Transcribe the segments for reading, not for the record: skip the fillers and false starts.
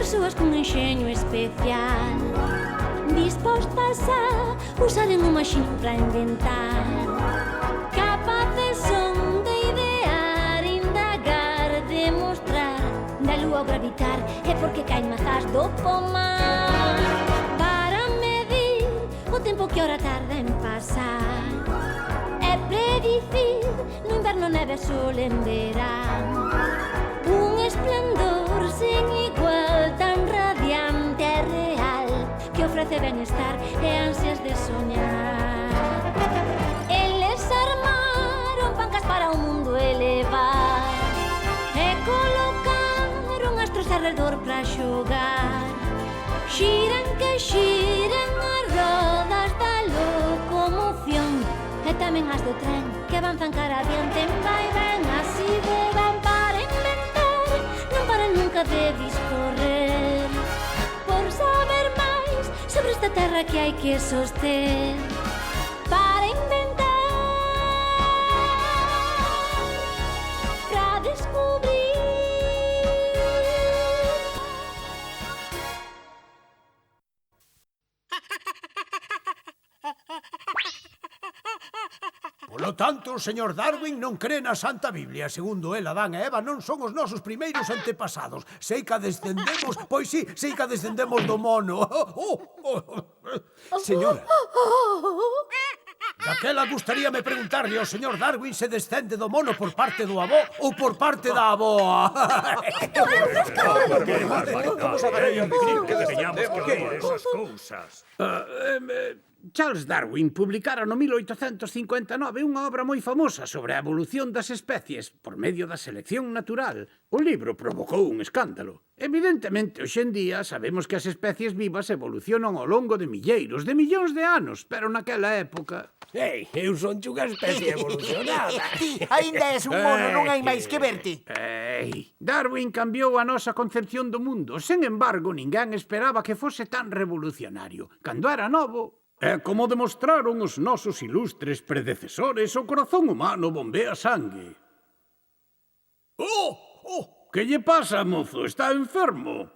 Persoas con enxeño especial, dispostas a usaren o maxín para inventar. Capaces son de idear, indagar, demostrar. Da lúa ao gravitar é porque caen mazás do pomar. Para medir o tempo que ora tarda en pasar, é predicir no inverno neve e sol en verán. Un esplendor sen igual, tan radiante e real, que ofrece benestar e ansias de soñar. Eles armaron pancas para o mundo elevar e colocaron astros alrededor para xogar. Xiran que xiran as rodas da locomoción e tamén as do tren que avanzan cara adiante. Vai ben, así van para inventar, non paran nunca de discorrer, por saber máis sobre esta terra que hai que soster. Para inventar, para descubrir. Polo tanto, o señor Darwin non cree na Santa Biblia. Segundo el, Adán e Eva non son os nosos primeiros antepasados. Sei que descendemos, pois sí, sei que descendemos do mono. Señora, daquela gustaríame preguntarle ao señor Darwin se descende do mono por parte do avó ou por parte da avoa. Vamos a ver que teñamos que oír esas cousas. Charles Darwin publicara no 1859 unha obra moi famosa sobre a evolución das especies por medio da selección natural. O libro provocou un escándalo. Evidentemente, hoxe en día sabemos que as especies vivas evolucionan ao longo de milleiros, de millóns de anos, pero naquela época... Ei, eu son unha especie evolucionada. Ti, aínda és un mono, non hai máis que verte. Darwin cambiou a nosa concepción do mundo. Sen embargo, ninguén esperaba que fose tan revolucionario. Cando era novo... É como demostraron os nosos ilustres predecesores, o corazón humano bombea sangue. Que lle pasa, mozo? Está enfermo?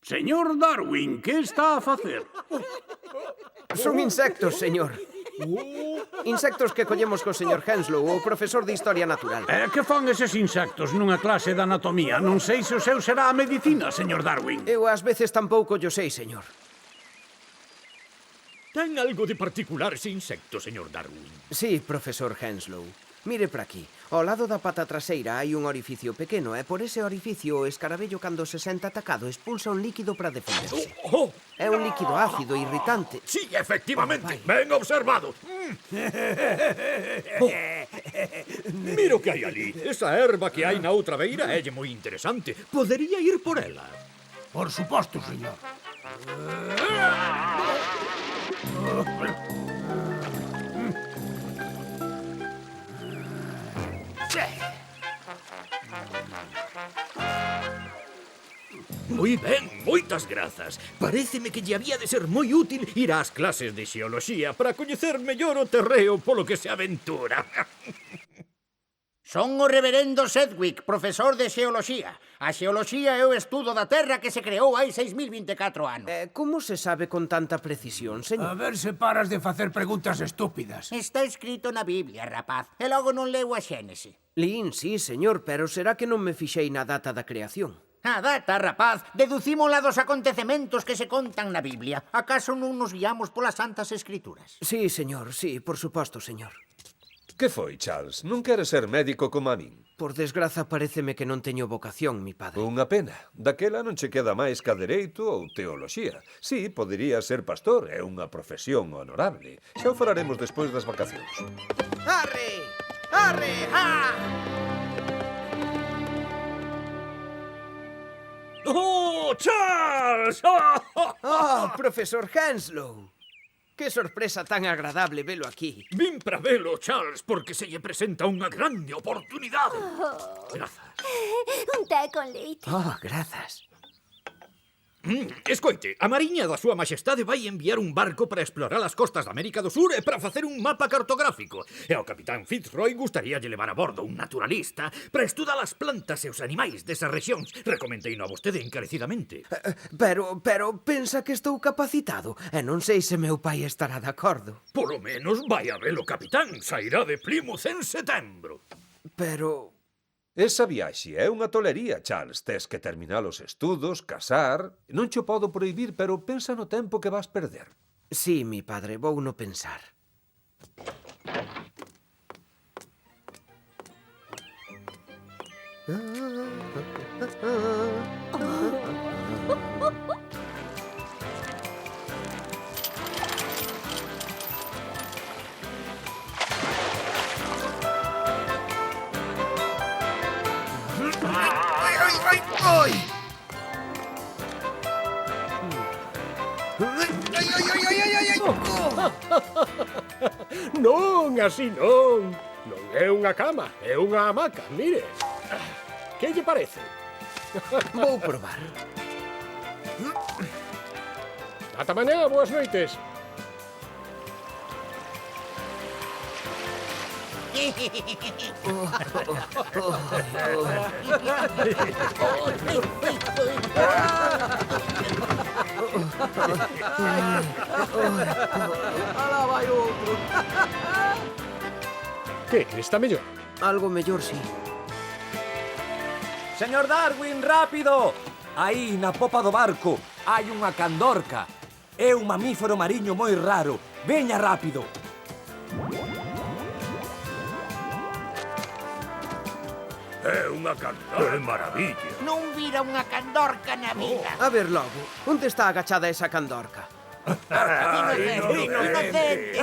Señor Darwin, que está a facer? Son insectos, señor. Insectos que collemos co señor Henslow, o profesor de Historia Natural. Que fan eses insectos nunha clase de anatomía? Non sei se o seu será a medicina, señor Darwin. Eu ás veces tampouco yo sei, señor. Ten algo de particular ese insecto, señor Darwin? Sí, profesor Henslow. Mire para aquí. Ao lado da pata traseira hai un orificio pequeno e por ese orificio o escarabello cando se senta atacado expulsa un líquido para defenderse. É un líquido ácido, irritante. Sí, efectivamente. Ben observado. Mira o que hai ali. Esa erva que hai na outra beira é moi interesante. Podería ir por ela. Por suposto, señor. Moi ben, moitas grazas. Paréceme que lle había de ser moi útil ir ás clases de xeoloxía para coñecer mellor o terreo polo que se aventura. Son o reverendo Sedgwick, profesor de xeoloxía. A xeoloxía é o estudo da Terra que se creou hai 6.024 anos. Como se sabe con tanta precisión, señor? A ver se paras de facer preguntas estúpidas. Está escrito na Biblia, rapaz, e logo non leu a Xénese. Lín, sí, señor, pero será que non me fixei na data da creación? A data, rapaz, deducímola dos acontecementos que se contan na Biblia. Acaso non nos guiamos polas santas escrituras? Sí, señor, sí, por suposto, señor. Que foi, Charles? Non queres ser médico como a min? Por desgraza, paréceme que non teño vocación, mi padre. Unha pena. Daquela non che queda máis ca dereito ou teoloxía. Sí, podería ser pastor, é unha profesión honorable. Xa o falaremos despois das vacacións. Arre! Arre! Ha! Oh, Charles! Profesor Henslow! Que sorpresa tan agradable velo aquí. Vin para velo, Charles, porque se lle presenta unha grande oportunidade. Grazas. Un té con leite. Grazas. Escoite, a Mariña da súa Maxestade vai enviar un barco para explorar as costas da América do Sur e para facer un mapa cartográfico. E ao capitán Fitzroy gustaríalle levar a bordo un naturalista para estudar as plantas e os animais desas rexións. Recomendeino a vostede encarecidamente. Pero pensa que estou capacitado e non sei se meu pai estará de acordo. Polo menos vai a velo, capitán. Sairá de Plymouth en setembro. Pero... Esa viaxe é unha tolería, Charles. Tes que terminar os estudos, casar... Non cho podo prohibir, pero pensa no tempo que vas perder. Sí, mi padre, vou no pensar. Non, así non. Non é unha cama, é unha hamaca, mire. Que lle parece? Vou probar. Ata mañá, boas noites. Alá vai outro. Que, está mellor? Algo mellor, sí. Señor Darwin, rápido! Aí, na popa do barco, hai unha candorca. É un mamífero mariño moi raro. Veña rápido! É unha candorca, maravilla. Non vira unha candorca na vida. A ver logo, onde está agachada esa candorca? Inocente.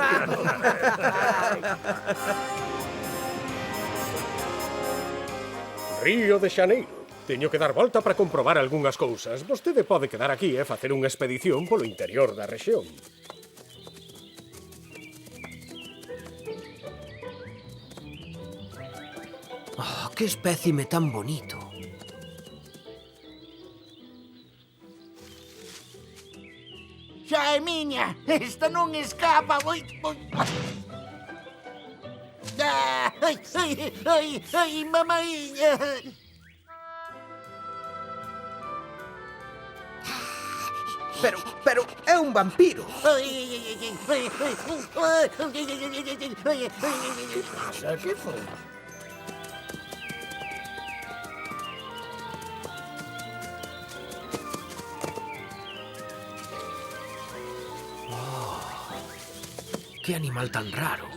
Río de Xaneiro. Teño que dar volta para comprobar algunhas cousas. Vostede pode quedar aquí e facer unha expedición polo interior da rexión. Oh, que espécime tan bonito. Xa é miña. Esta non escapa. Ai, mamaíña. Pero é un vampiro. Que foi? Que animal tan raro.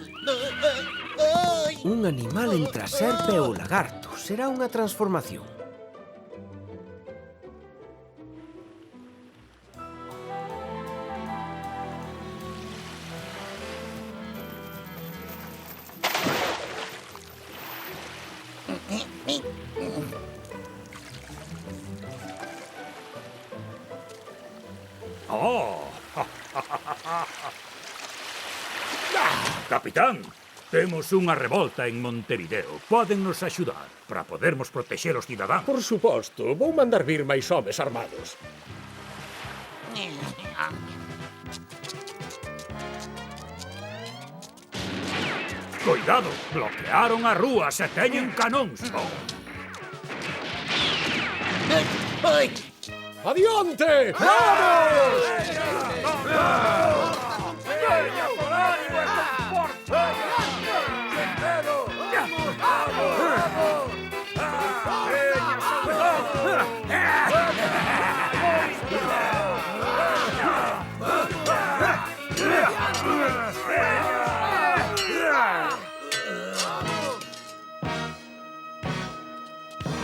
Un animal entre a serpe e o lagarto. Será unha transformación. Capitán, temos unha revolta en Montevideo. Pódennos axudar para podermos protexer os cidadáns. Por suposto, vou mandar vir máis homes armados. Cuidado, bloquearon as rúas e teñen canóns. Adiante! Vamos!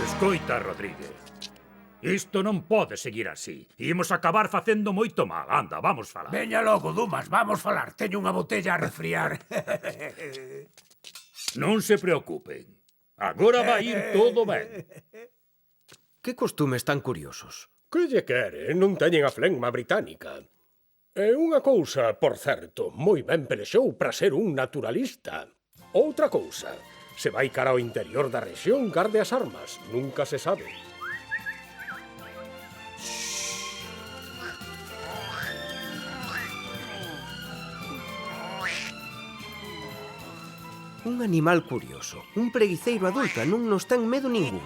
Escoita, Rodríguez. Isto non pode seguir así. Imos acabar facendo moito mal. Anda, vamos falar. Veña logo, Dumas, vamos falar. Teño unha botella a resfriar. Non se preocupen. Agora vai ir todo ben. Que costumes tan curiosos. Que lle quere? Non teñen a flegma británica. E unha cousa, por certo, moi ben pelexou para ser un naturalista. Outra cousa, se vai cara ao interior da rexión, garde as armas. Nunca se sabe. Un animal curioso, un preguiceiro adulto e non nos ten medo ningún.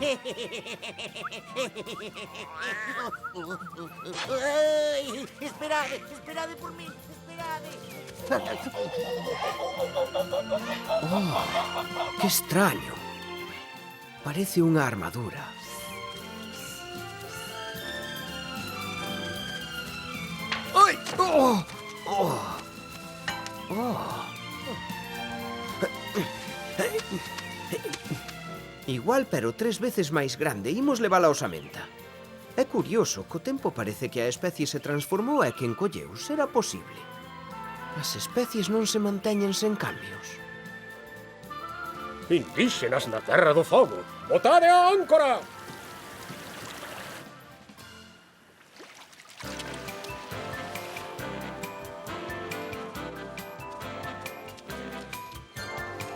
Esperade por mí, esperade. Oh, que extraño. Parece unha armadura. Ai! Oh! Oh! Oh! Igual, pero 3 veces máis grande. Imos levala á osamenta. É curioso, co tempo parece que a especie se transformou e que encolleu. Será posible. As especies non se manteñen sen cambios. Indíxenas na Terra do Fogo. Botade a áncora!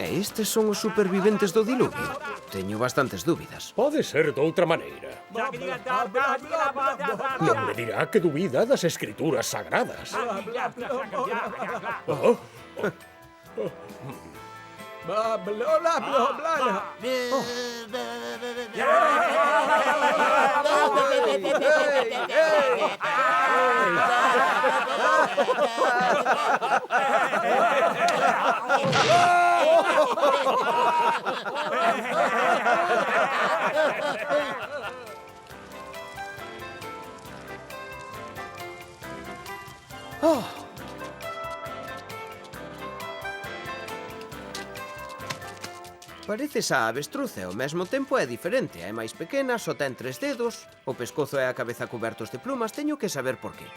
E estes son os superviventes do diluvio? Teño bastantes dúbidas. Pode ser doutra maneira. Non me dirá que dubida das escrituras sagradas. Oh. Oh! Pareces a avestruz e ao mesmo tempo é diferente. É máis pequena, só ten 3 dedos, o pescozo e a cabeza cobertos de plumas. Teño que saber por qué.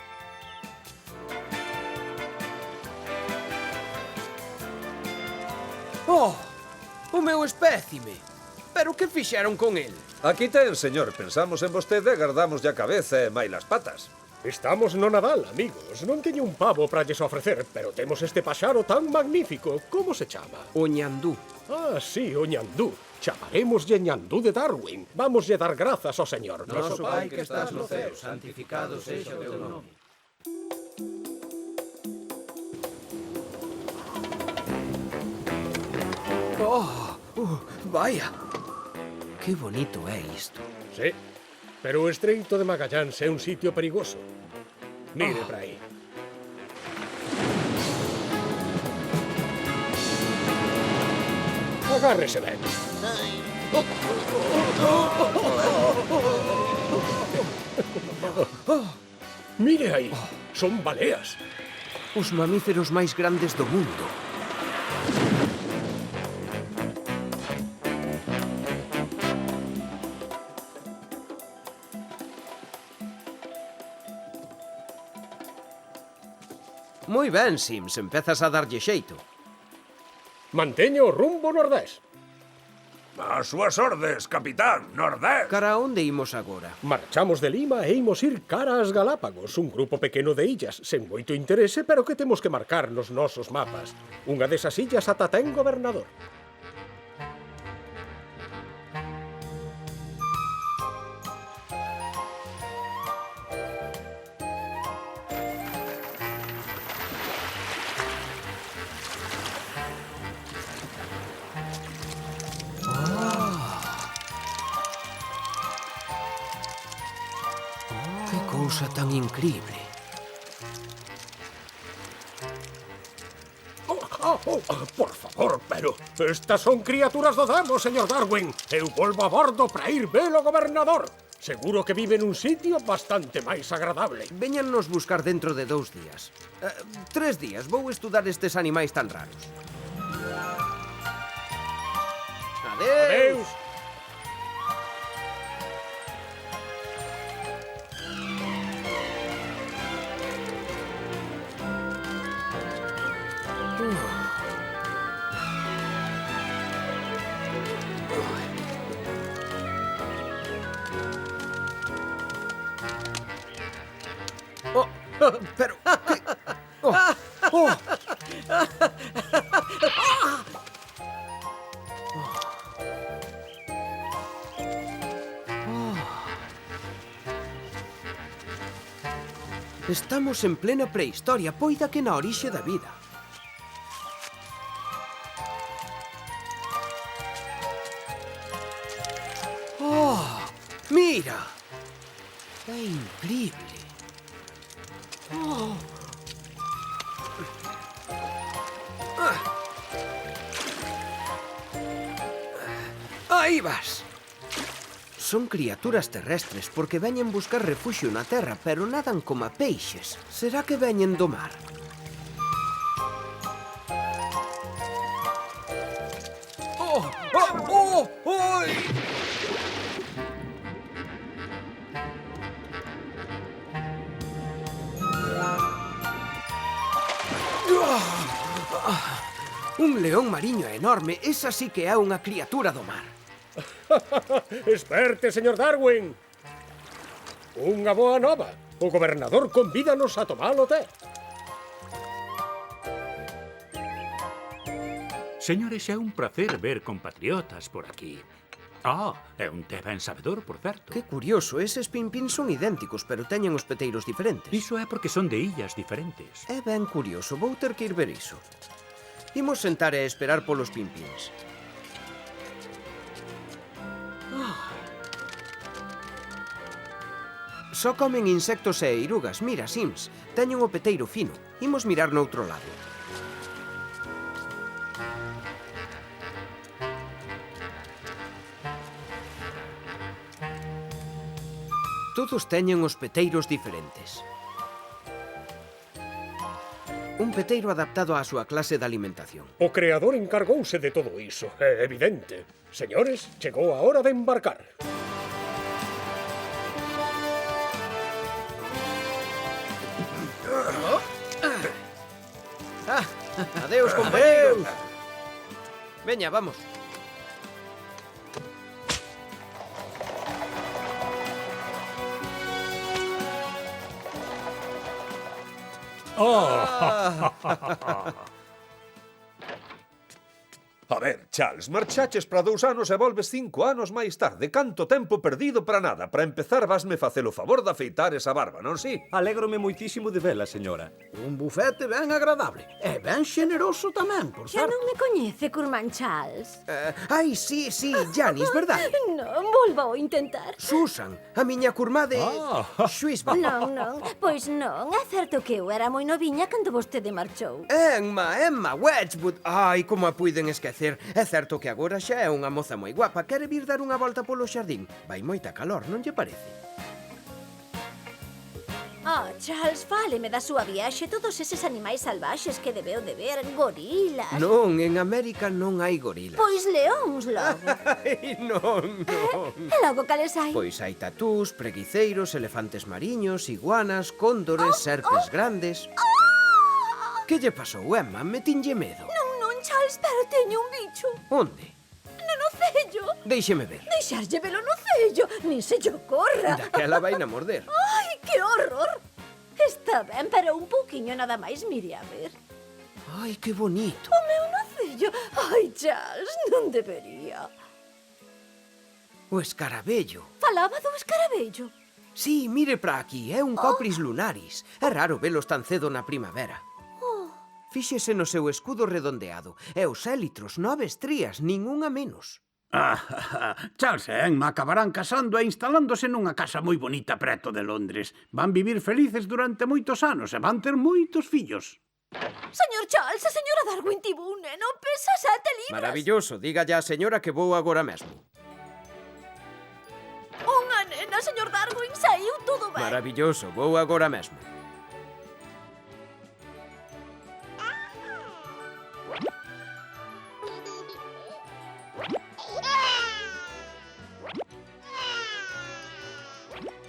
Oh! O meu espécime! Pero que fixeron con el? Aquí ten, señor. Pensamos en vostede e gardámoslle a cabeza e mailas patas. Estamos no Nadal, amigos. Non teño un pavo para lles ofrecer, pero temos este paxaro tan magnífico. Como se chama? O ñandú. Ah, sí, o ñandú. Chamaremoslle ñandú de Darwin. Vámoslle dar grazas ao Señor. Noso Pai que estás no ceo, santificado sexa o teu nome. Oh, vaya. Que bonito é isto. Sí, pero o Estreito de Magallanes é un sitio perigoso. Mire para aí. Agárrese ben. Mire aí, son baleas. Os mamíferos máis grandes do mundo. Moi ben, Sims, empezas a darlle xeito. Manteña o rumbo nordés. As súas ordes, capitán, nordés. Cara a onde imos agora? Marchamos de Lima e imos ir cara ás Galápagos, un grupo pequeno de illas, sen moito interese, pero que temos que marcar nos nosos mapas. Unha desas illas ata ten gobernador. Que cousa tan increíble. Por favor, pero estas son criaturas do demo, señor Darwin. Eu volvo a bordo para ir ver o gobernador. Seguro que vive nun sitio bastante máis agradable. Véñannos buscar dentro de 2 días. 3 días. Vou estudar estes animais tan raros. Adeus! Adeus. Pero... Oh. Estamos en plena prehistoria, poida que na orixe da vida. Mira! É increíble. Aí vas! Son criaturas terrestres porque veñen buscar refuxio na terra, pero nadan como peixes. Será que veñen do mar? Oi! Un león mariño enorme, esa sí que é unha criatura do mar. Esperte, señor Darwin. Unha boa nova. O gobernador convídanos a tomar o té. Señores, é un placer ver compatriotas por aquí. É un té ben sabedor, por certo. Que curioso, eses pimpín son idénticos, pero teñen os peteiros diferentes. Iso é porque son de illas diferentes. É ben curioso, vou ter que ir ver iso. Imos sentar e esperar polos pimpíns. Só comen insectos e eirugas. Mira, Sims, teñen o peteiro fino. Imos mirar noutro lado. Todos teñen os peteiros diferentes. Un peteiro adaptado á súa clase de alimentación. O creador encargouse de todo iso, é evidente. Señores, chegou a hora de embarcar. Adeus, compañeros. Veña, vamos. A ver, Charles, marchaches para 2 anos e volves 5 anos máis tarde. Canto tempo perdido para nada. Para empezar, vasme facer o favor de afeitar esa barba, non si? Alégrome moitísimo de vela, señora. Un bufete ben agradable. E ben xeneroso tamén, por Xa certo. non me coñece, Curmán Charles. Ai, sí, Janis, verdade? Non, volva a intentar. Susan, a miña curmade... Xuisby. Non, pois non. É certo que eu era moi noviña cando vostede marchou. Emma Wedgwood. Ai, como a puiden esquecer. É certo que agora xa é unha moza moi guapa. Quere vir dar unha volta polo xardín. Vai moita calor, non lle parece? Charles, fáleme da súa viaxe. Todos eses animais salvaxes que debeu de ver. Gorilas. Non, en América non hai gorilas. Pois leóns logo. Ai, non. E logo cales hai? Pois hai tatús, preguiceiros, elefantes mariños, iguanas, cóndores, serpes grandes... Que lle pasou, Emma? Metinlle medo. Non, Charles, pero teño un bicho. Onde? No nocello. Déixeme ver. Deixarlle velo no cello. Nin se lle ocorra. Daquela vai na morder. Ai, que horror. Está ben, pero un pouquiño nada máis, mire a ver. Ai, que bonito. O meu nocello. Ai, Charles, non debería. O escarabello. Falaba do escarabello. Sí, mire para aquí, é un copris lunaris. É raro velos tan cedo na primavera. Fíxese no seu escudo redondeado. E os élitros, 9 estrías, ninguna menos. Charles e Emma acabarán casando e instalándose nunha casa moi bonita preto de Londres. Van vivir felices durante moitos anos e van ter moitos fillos. Señor Charles, a señora Darwin tivo un neno, pesa 7 libras. Maravilloso, dígalle á señora que vou agora mesmo. Unha nena, señor Darwin, saiu todo ben. Maravilloso, vou agora mesmo.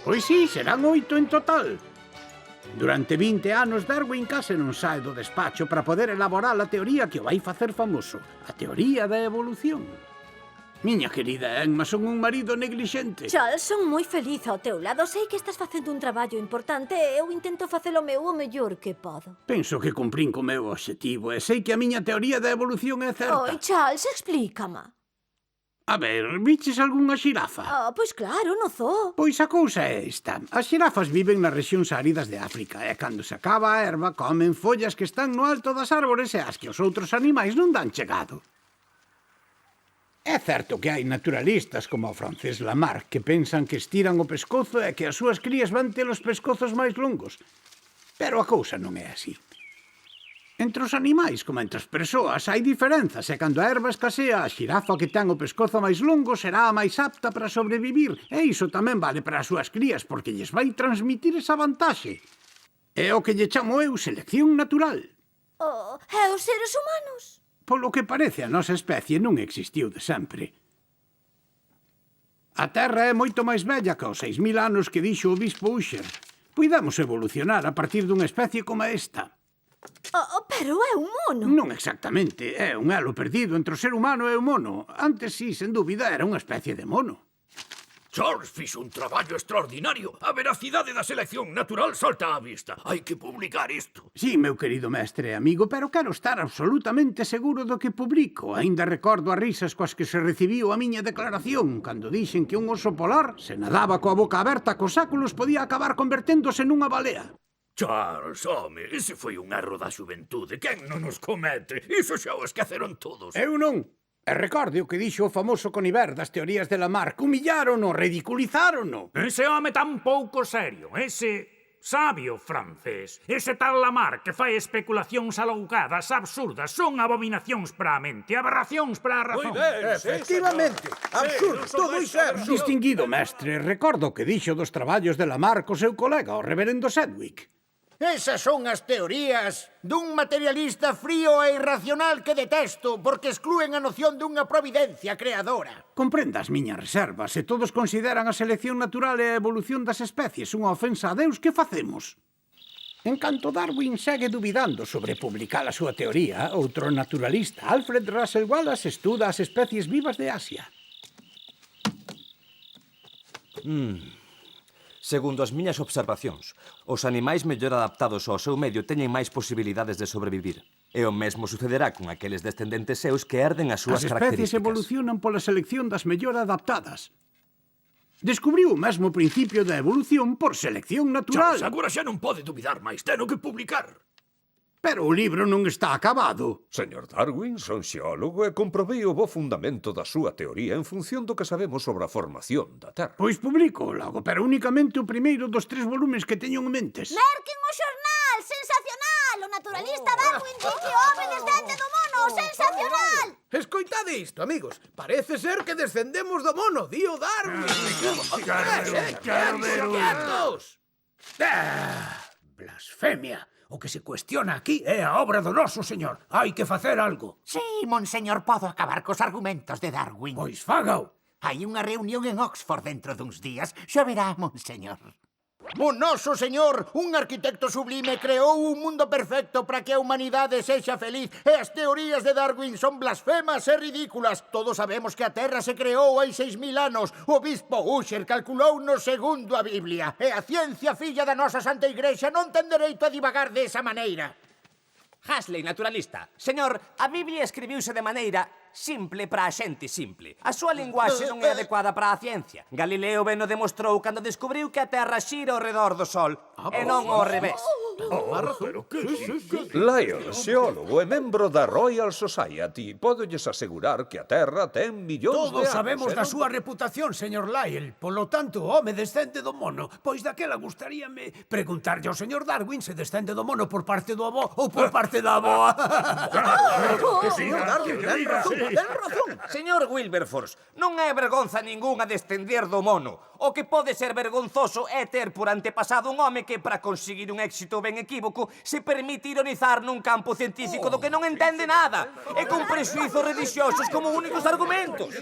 Pois sí, serán 8 en total. Durante 20 anos, Darwin case non sae do despacho para poder elaborar a teoría que o vai facer famoso. A teoría da evolución. Miña querida Emma, son un marido neglixente. Charles, son moi feliz ao teu lado. Sei que estás facendo un traballo importante e eu intento facelo meu o mellor que podo. Penso que cumprín co meu obxectivo e sei que a miña teoría da evolución é certa. Oi, Charles, explícama. A ver, viches algunha xirafa? Pois claro, no zoo. Pois a cousa é esta. As xirafas viven nas rexións áridas de África e cando se acaba a erva comen follas que están no alto das árbores e as que os outros animais non dan chegado. É certo que hai naturalistas como o francés Lamarck que pensan que estiran o pescozo e que as súas crías van ter os pescozos máis longos. Pero a cousa non é así. Entre os animais, como entre as persoas, hai diferenzas e cando a erva escasea, a xirafa que ten o pescozo máis longo será a máis apta para sobrevivir. E iso tamén vale para as súas crías, porque lles vai transmitir esa vantaxe. É o que lle chamo eu selección natural. Oh, e os seres humanos? Polo que parece, a nosa especie non existiu de sempre. A Terra é moito máis vella que os 6.000 anos que dixo o bispo Usher. Puidamos evolucionar a partir dunha especie como esta. Pero é un mono. Non exactamente, é un elo perdido entre o ser humano e o mono. Antes, sí, sen dúbida, era unha especie de mono. Charles fixo un traballo extraordinario. A veracidade da selección natural salta á vista. Hai que publicar isto. Sí, meu querido mestre e amigo, pero quero estar absolutamente seguro do que publico. Aínda recordo as risas coas que se recibiu a miña declaración cando dixen que un oso polar, se nadaba coa boca aberta cos sáculos, podía acabar converténdose nunha balea. Charles, home, ese foi un erro da xuventude. Quen non os comete? Iso xa o esqueceron todos. Eu non. E recorde o que dixo o famoso Coniver das teorías de Lamarck. Humillarono, ridiculizárono. Ese home tan pouco serio, ese sabio francés, ese tal Lamarck que fai especulacións alougadas, absurdas, son abominacións para a mente, aberracións para a razón. Efectivamente, absurdo, todo iso é absurdo. Distinguido mestre, recordo o que dixo dos traballos de Lamarck o seu colega, o reverendo Sedgwick. Esas son as teorías dun materialista frío e irracional que detesto porque exclúen a noción dunha providencia creadora. Comprenda as miñas reservas. Se todos consideran a selección natural e a evolución das especies unha ofensa a Deus, que facemos? En canto Darwin segue dubidando sobre publicar a súa teoría, outro naturalista, Alfred Russel Wallace, estuda as especies vivas de Asia. Segundo as miñas observacións, os animais mellor adaptados ao seu medio teñen máis posibilidades de sobrevivir. E o mesmo sucederá con aqueles descendentes seus que herden as súas características. As especies evolucionan pola selección das mellor adaptadas. Descubriu o mesmo principio da evolución por selección natural. Charles, agora xa non pode dubidar máis, teno que publicar. Pero o libro non está acabado. Señor Darwin, son xeólogo e comprobei o bo fundamento da súa teoría en función do que sabemos sobre a formación da Terra. Pois publico logo, pero únicamente o primeiro dos 3 volumes que teño en mentes. Merquen o xornal, sensacional! O naturalista Darwin di que o home descende do mono, sensacional! Escoitade isto, amigos. Parece ser que descendemos do mono, dio Darwin. ¡Quietos! Blasfemia. O que se cuestiona aquí é a obra do noso señor. Hai que facer algo. Sí, monseñor, podo acabar cos argumentos de Darwin. Pois fágao. Hai unha reunión en Oxford dentro duns días. Xa verá, monseñor. O noso señor, un arquitecto sublime, creou un mundo perfecto para que a humanidade sexa feliz e as teorías de Darwin son blasfemas e ridículas. Todos sabemos que a Terra se creou hai 6.000 anos. O bispo Usher calculou no segundo a Biblia. E a ciencia filla da nosa Santa Igrexa non ten dereito a divagar desa maneira. Hasley, naturalista. Señor, a Biblia escribiuse de maneira simple para a xente simple. A súa linguaxe non é adecuada para a ciencia. Galileo ben o demostrou cando descubriu que a Terra xira ao redor do Sol e non ao revés. Lyell, xeólogo e membro da Royal Society, podolles asegurar que a Terra ten millóns de Todos anos. sabemos da súa reputación, señor Lyell. Polo tanto, o home descende do mono. Pois daquela gustaríame preguntarlle ao señor Darwin se descende do mono por parte do avó ou por parte da avoa. Señor Darwin, ten razón. Señor Wilberforce, non é vergonza ningunha descender do mono. O que pode ser vergonzoso é ter por antepasado un home que, para conseguir un éxito ben equívoco, se permite ironizar nun campo científico do que non entende nada e con prexuizos religiosos como únicos argumentos.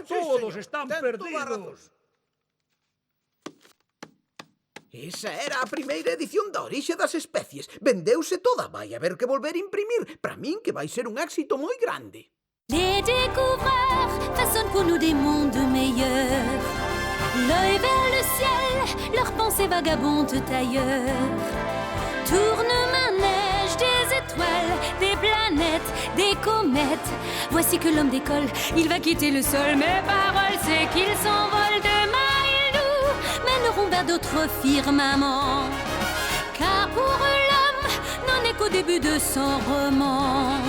Todos están perdidos. Esa era a primeira edición da Orixe das Especies. Vendeuse toda, vai haber que volver a imprimir. Para min que vai ser un éxito moi grande. Les découvreurs façonnent pour nous des mondes meilleurs. L'œil vers le ciel, leurs pensées vagabondent ailleurs. Tourne-manège des étoiles, des planètes, des comètes. Voici que l'homme décolle, il va quitter le sol. Mes paroles, c'est qu'il s'envole. Demain, ils nous mèneront vers d'autres firmaments. Car pour l'homme, n'en est qu'au début de son roman.